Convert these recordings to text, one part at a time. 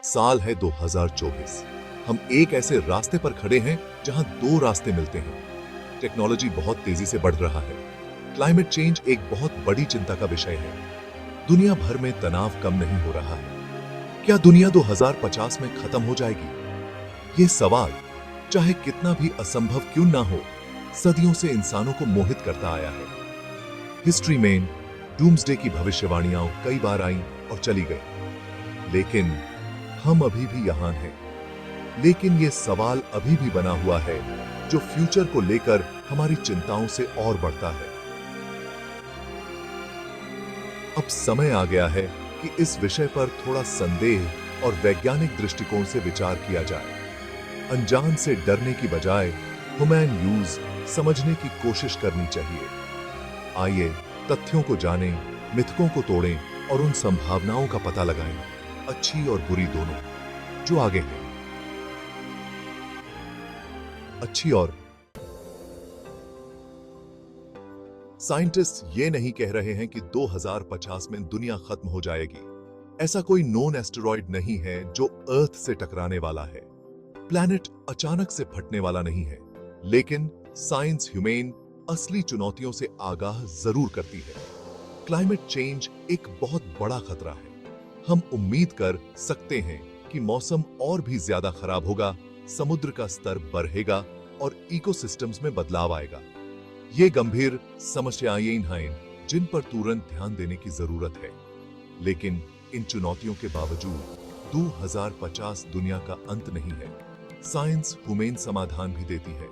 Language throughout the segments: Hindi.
साल है 2024। हम एक ऐसे रास्ते पर खड़े हैं जहां दो रास्ते मिलते हैं। टेक्नोलॉजी बहुत तेजी से बढ़ रहा है। क्लाइमेट चेंज एक बहुत बड़ी चिंता का विषय है। दुनिया भर में तनाव कम नहीं हो रहा है। क्या दुनिया 2050 में खत्म हो जाएगी? ये सवाल, चाहे कितना भी असंभव क्यों ना हो, सदियों से इंसानों को मोहित करता आया है। हिस्ट्री में डूम्सडे की भविष्यवाणियां कई बार आईं और चली गईं, लेकिन हम अभी भी यहां हैं। लेकिन यह सवाल अभी भी बना हुआ है, जो फ्यूचर को लेकर हमारी चिंताओं से और बढ़ता है। अब समय आ गया है कि इस विषय पर थोड़ा संदेह और वैज्ञानिक दृष्टिकोण से विचार किया जाए। अनजान से डरने की बजाय ह्यूमन यूज समझने की कोशिश करनी चाहिए। आइए तथ्यों को जानें, मिथकों को तोड़ें और उन संभावनाओं का पता लगाएं, अच्छी और बुरी दोनों, जो आगे हैं। अच्छी और साइंटिस्ट ये नहीं कह रहे हैं कि 2050 में दुनिया खत्म हो जाएगी। ऐसा कोई नोन एस्टेरॉयड नहीं है जो अर्थ से टकराने वाला है। प्लैनेट अचानक से फटने वाला नहीं है, लेकिन साइंस ह्यूमेन असली चुनौतियों से आगाह जरूर करती है। क्लाइमेट चेंज एक बहुत बड़ा खतरा है। हम उम्मीद कर सकते हैं कि मौसम और भी ज्यादा खराब होगा, समुद्र का स्तर बढ़ेगा और इकोसिस्टम्स में बदलाव आएगा। ये गंभीर समस्याएं हैं जिन पर तुरंत ध्यान देने की जरूरत है। लेकिन इन चुनौतियों के बावजूद 2050 दुनिया का अंत नहीं है। साइंस ह्यूमेन समाधान भी देती है।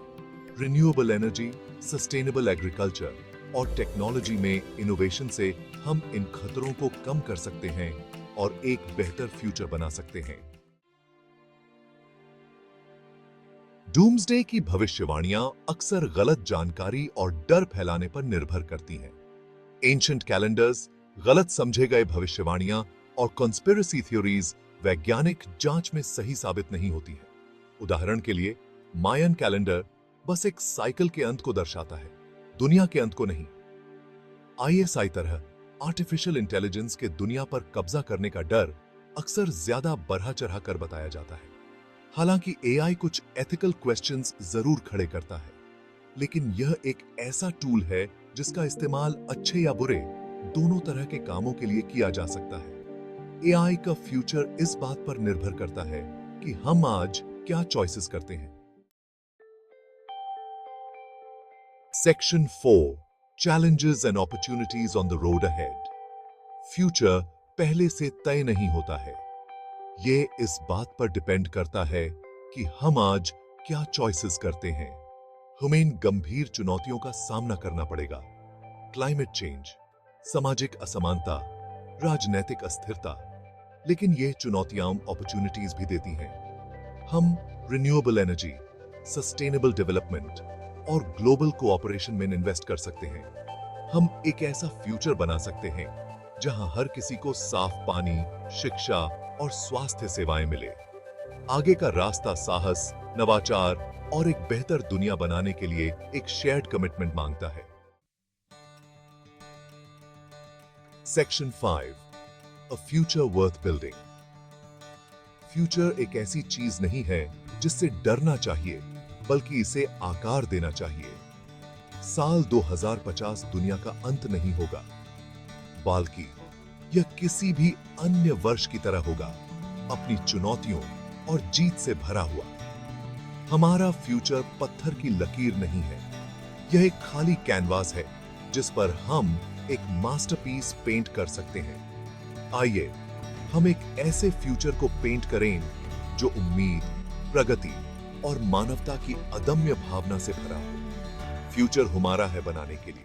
रिन्यूएबल एनर्जी, सस्टेनेबल एग्रीकल्चर और टेक्नोलॉजी में इनोवेशन से हम इन खतरों को कम कर सकते हैं और एक बेहतर फ्यूचर बना सकते हैं। डूम्सडे की भविष्यवाणियां अक्सर गलत जानकारी और डर फैलाने पर निर्भर करती हैं। एंशिएंट कैलेंडर्स, गलत समझे गए भविष्यवाणियां और कॉन्स्पिरेसी थ्योरीज वैज्ञानिक जांच में सही साबित नहीं होती हैं। उदाहरण के लिए, मायन कैलेंडर बस एक साइकिल के अंत को दर्शाता है, दुनिया के अंत को नहीं। आईएसआई तरह आर्टिफिशियल इंटेलिजेंस के दुनिया पर कब्जा करने का डर अक्सर ज्यादा बढ़ा चढ़ा कर बताया जाता है। हालांकि एआई कुछ एथिकल क्वेश्चंस जरूर खड़े करता है, लेकिन यह एक ऐसा टूल है जिसका इस्तेमाल अच्छे या बुरे दोनों तरह के कामों के लिए किया जा सकता है। एआई का फ्यूचर इस बात पर निर्भर करता है कि हम आज क्या चॉइसेस करते हैं। Section 4, challenges and opportunities on the road ahead. Future पहले से तय नहीं होता है। ये इस बात पर डिपेंड करता है कि हम आज क्या चॉइसेस करते हैं। हमें गंभीर चुनौतियों का सामना करना पड़ेगा। क्लाइमेट चेंज, सामाजिक असमानता, राजनीतिक अस्थिरता, लेकिन ये चुनौतियां अपॉर्चुनिटीज भी देती हैं। हम रिन्यूएबल एनर्जी, सस्टेनेबल डेवलपमेंट और ग्लोबल कोऑपरेशन में इन्वेस्ट कर सकते हैं। हम एक ऐसा फ्यूचर बना सकते हैं जहां हर किसी को साफ पानी, शिक्षा और स्वास्थ्य सेवाएं मिले। आगे का रास्ता साहस, नवाचार और एक बेहतर दुनिया बनाने के लिए एक शेयर्ड कमिटमेंट मांगता है। Section 5, a future worth building. Future एक ऐसी चीज नहीं है जिससे डरना चाहिए, बल्कि इसे आकार देना चाहिए। साल 2050 दुनिया का अंत नहीं होगा, बल्कि यह किसी भी अन्य वर्ष की तरह होगा, अपनी चुनौतियों और जीत से भरा हुआ। हमारा फ्यूचर पत्थर की लकीर नहीं है, यह एक खाली कैनवास है जिस पर हम एक मास्टरपीस पेंट कर सकते हैं। आइए हम एक ऐसे फ्यूचर को पेंट करें जो उम्मीद, प्रगति और मानवता की अदम्य भावना से भरा हो। फ्यूचर हमारा है बनाने के लिए।